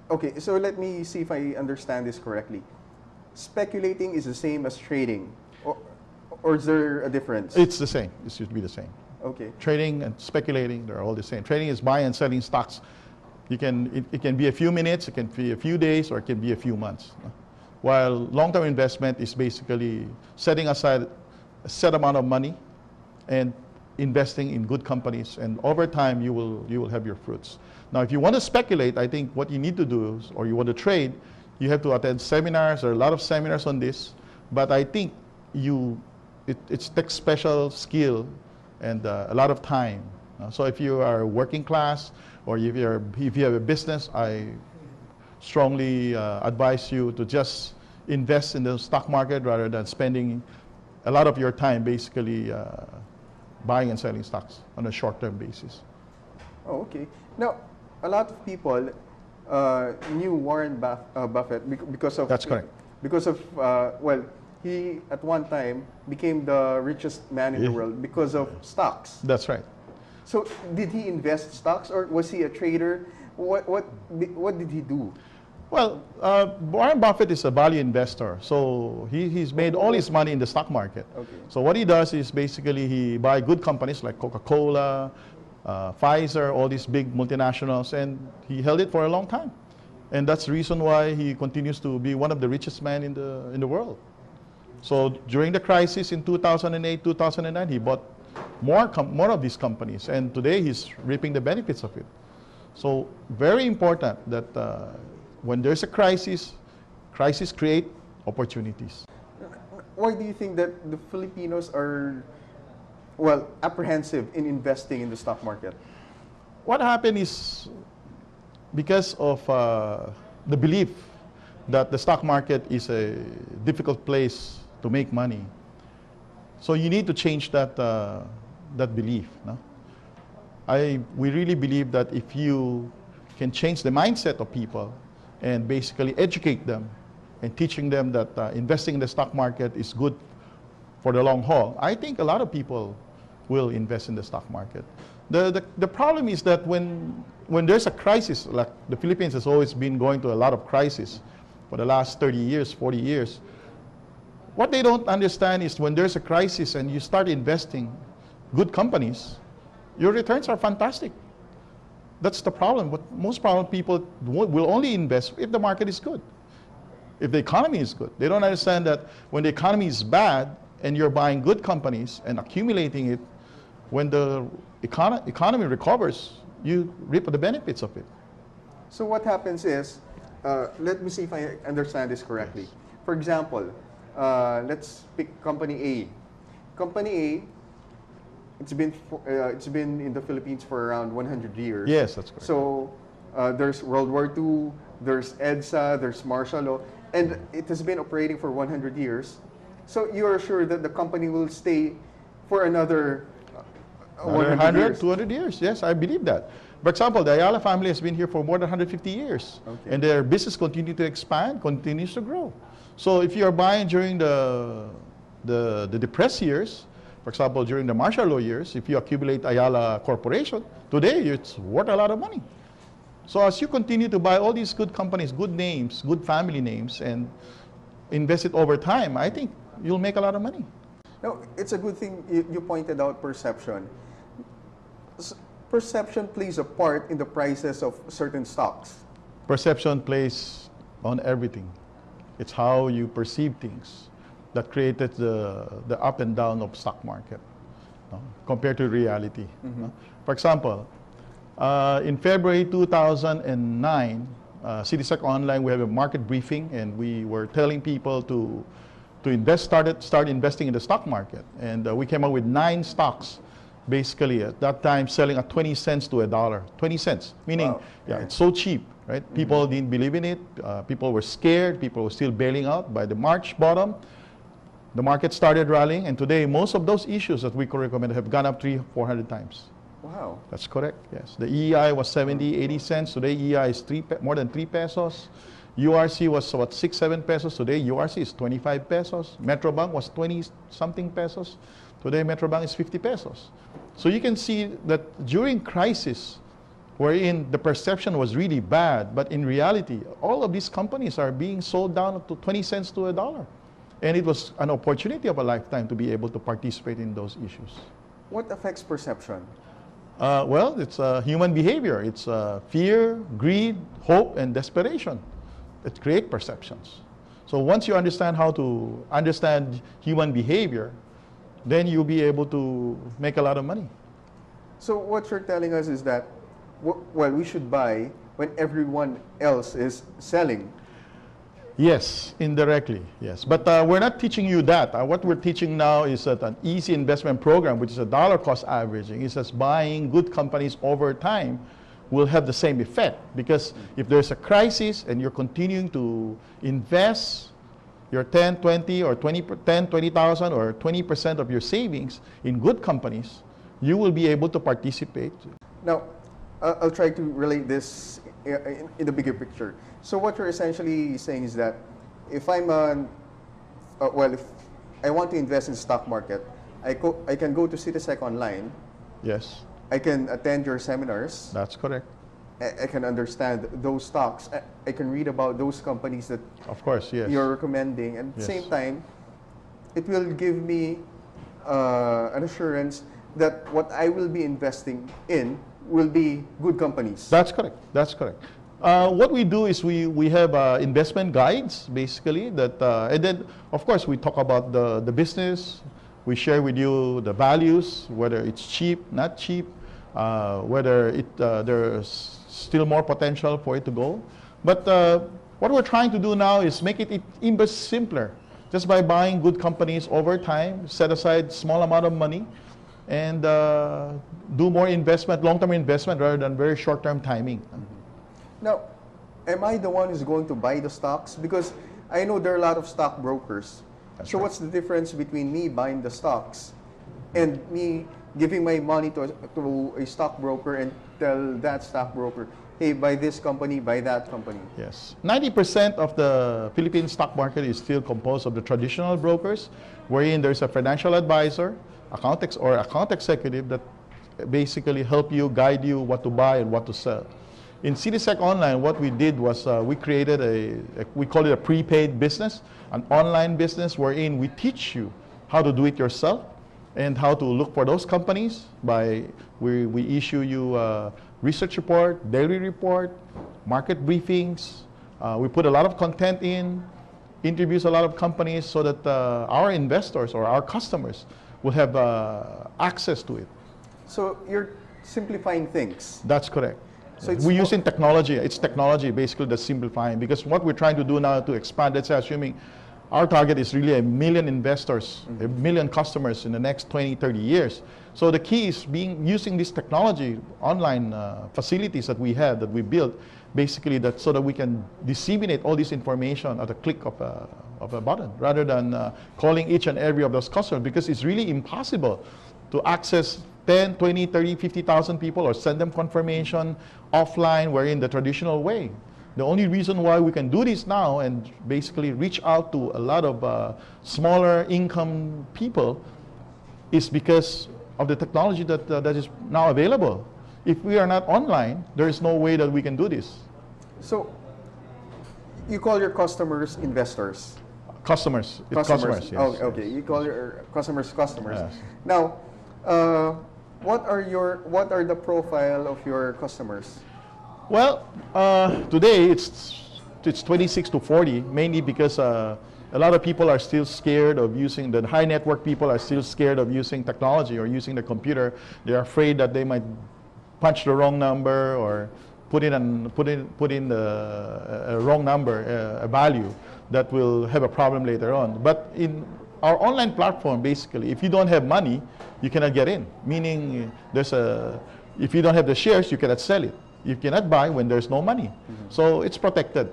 Okay, so let me see if I understand this correctly. Speculating is the same as trading, or is there a difference? It's the same. It should be the same. Okay. Trading and speculating, they're all the same. Trading is buying and selling stocks. It can be a few minutes, it can be a few days, or it can be a few months. While long-term investment is basically setting aside a set amount of money and investing in good companies, and over time you will have your fruits. Now, if you want to speculate, I think what you need to do is, or you want to trade, you have to attend seminars. There are a lot of seminars on this, but I think it takes special skill and a lot of time. So if you are working class, or if you have a business, I strongly advise you to just invest in the stock market rather than spending a lot of your time basically buying and selling stocks on a short-term basis. Oh, okay. Now, a lot of people knew Warren Buffett because of... That's correct. Because of, well, he at one time became the richest man in the world because of stocks. That's right. So did he invest stocks, or was he a trader? What did he do? Well, Warren Buffett is a value investor, so he's made all his money in the stock market. Okay. So what he does is basically he buys good companies like Coca-Cola, Pfizer, all these big multinationals, and he held it for a long time. And that's the reason why he continues to be one of the richest men in the world. So during the crisis in 2008, 2009, he bought more of these companies, and today he's reaping the benefits of it. So very important that when there's a crisis create opportunities. Why do you think that the Filipinos are, well, apprehensive in investing in the stock market? What happened is because of the belief that the stock market is a difficult place to make money. So you need to change that belief. No? We really believe that if you can change the mindset of people and basically educate them and teaching them that investing in the stock market is good for the long haul, I think a lot of people will invest in the stock market. The problem is that when there's a crisis, like the Philippines has always been going to a lot of crisis for the last 30 years, 40 years, what they don't understand is when there's a crisis and you start investing good companies, your returns are fantastic. That's the problem. But most people will only invest if the market is good, if the economy is good. They don't understand that when the economy is bad and you're buying good companies and accumulating it, when the economy recovers, you reap the benefits of it. So what happens is, let me see if I understand this correctly. Yes. For example, let's pick Company A. Company A, it's been in the Philippines for around 100 years. Yes, that's correct. So there's World War II, there's EDSA, there's martial law, and it has been operating for 100 years. So you are sure that the company will stay for another 100 years? 200 years, yes, I believe that. For example, the Ayala family has been here for more than 150 years. Okay. And their business continues to expand, continues to grow. So if you're buying during the depressed years, for example, during the martial law years, if you accumulate Ayala Corporation, today it's worth a lot of money. So as you continue to buy all these good companies, good names, good family names, and invest it over time, I think you'll make a lot of money. No, it's a good thing you pointed out perception. Perception plays a part in the prices of certain stocks. Perception plays on everything. It's how you perceive things that created the up and down of stock market, no? Compared to reality. Mm-hmm. No? For example, in February 2009, CitisecOnline, we have a market briefing, and we were telling people to start investing in the stock market. And we came up with 9 stocks, basically at that time selling at 20 cents to $1. 20 cents, meaning, wow. Yeah, it's so cheap, right? Mm-hmm. People didn't believe in it. People were scared. People were still bailing out. By the March bottom, the market started rallying, and today most of those issues that we could recommend have gone up 300-400 times. Wow. That's correct, yes. The EI was 70, 80 cents. Today EI is more than 3 pesos. URC was what, 6-7 pesos. Today URC is 25 pesos. Metrobank was 20-something pesos. Today Metrobank is 50 pesos. So you can see that during crisis, wherein the perception was really bad, but in reality, all of these companies are being sold down to 20 cents to $1. And it was an opportunity of a lifetime to be able to participate in those issues. What affects perception? Well, it's human behavior. It's fear, greed, hope, and desperation that create perceptions. So once you understand how to understand human behavior, then you'll be able to make a lot of money. So what you're telling us is that, well, we should buy when everyone else is selling. Yes, indirectly, yes. But we're not teaching you that. What we're teaching now is that an easy investment program, which is a dollar cost averaging, is just buying good companies over time will have the same effect. Because if there's a crisis and you're continuing to invest your 10, 20, or 20,000 or 20% of your savings in good companies, you will be able to participate. Now, I'll try to relate this in the bigger picture. So what you're essentially saying is that if I'm if I want to invest in the stock market, I can go to CitisecOnline. Yes. I can attend your seminars. That's correct. I can understand those stocks. I can read about those companies that of course, yes. you're recommending. And at the Yes. same time, it will give me an assurance that what I will be investing in will be good companies. That's correct. That's correct. What we do is we have investment guides, basically, that, and then, of course, we talk about the business. We share with you the values, whether it's cheap, not cheap, whether there's still more potential for it to go. But what we're trying to do now is make it even simpler, just by buying good companies over time, set aside small amount of money, and do more investment, long-term investment, rather than very short-term timing. Now, am I the one who's going to buy the stocks? Because I know there are a lot of stock brokers. That's So right. what's the difference between me buying the stocks and me giving my money to a stockbroker and tell that stockbroker, hey, buy this company, buy that company? Yes. 90% of the Philippine stock market is still composed of the traditional brokers, wherein there's a financial advisor, account executive that basically help you, guide you what to buy and what to sell. In CitisecOnline, what we did was we created we call it a prepaid business, an online business wherein we teach you how to do it yourself and how to look for those companies. We issue you a research report, daily report, market briefings. We put a lot of content in, interviews a lot of companies so that our investors or our customers will have access to it. So you're simplifying things. That's correct. So it's We're using technology. It's technology basically that's simplifying, because what we're trying to do now to expand, let's say assuming our target is really 1 million investors, 1 million customers in the next 20, 30 years. So the key is using this technology, online facilities that we have, that we built, basically so that we can disseminate all this information at a click of a button, rather than calling each and every of those customers, because it's really impossible to access 10, 20, 30, 50,000 people or send them confirmation offline, wherein the traditional way. The only reason why we can do this now and basically reach out to a lot of smaller income people is because of the technology that is now available. If we are not online, there is no way that we can do this. So you call your customers investors. Customers. It's customers, yes. Oh, okay. You call your customers. Yes. Now, what are the profile of your customers? Well, today it's 26 to 40, mainly because a lot of people are still scared of using, the high net worth people are still scared of using technology or using the computer. They're afraid that they might punch the wrong number or put in the wrong number, a value that will have a problem later on. But in our online platform, basically, if you don't have money, you cannot get in. Meaning, if you don't have the shares, you cannot sell it. You cannot buy when there's no money. So it's protected.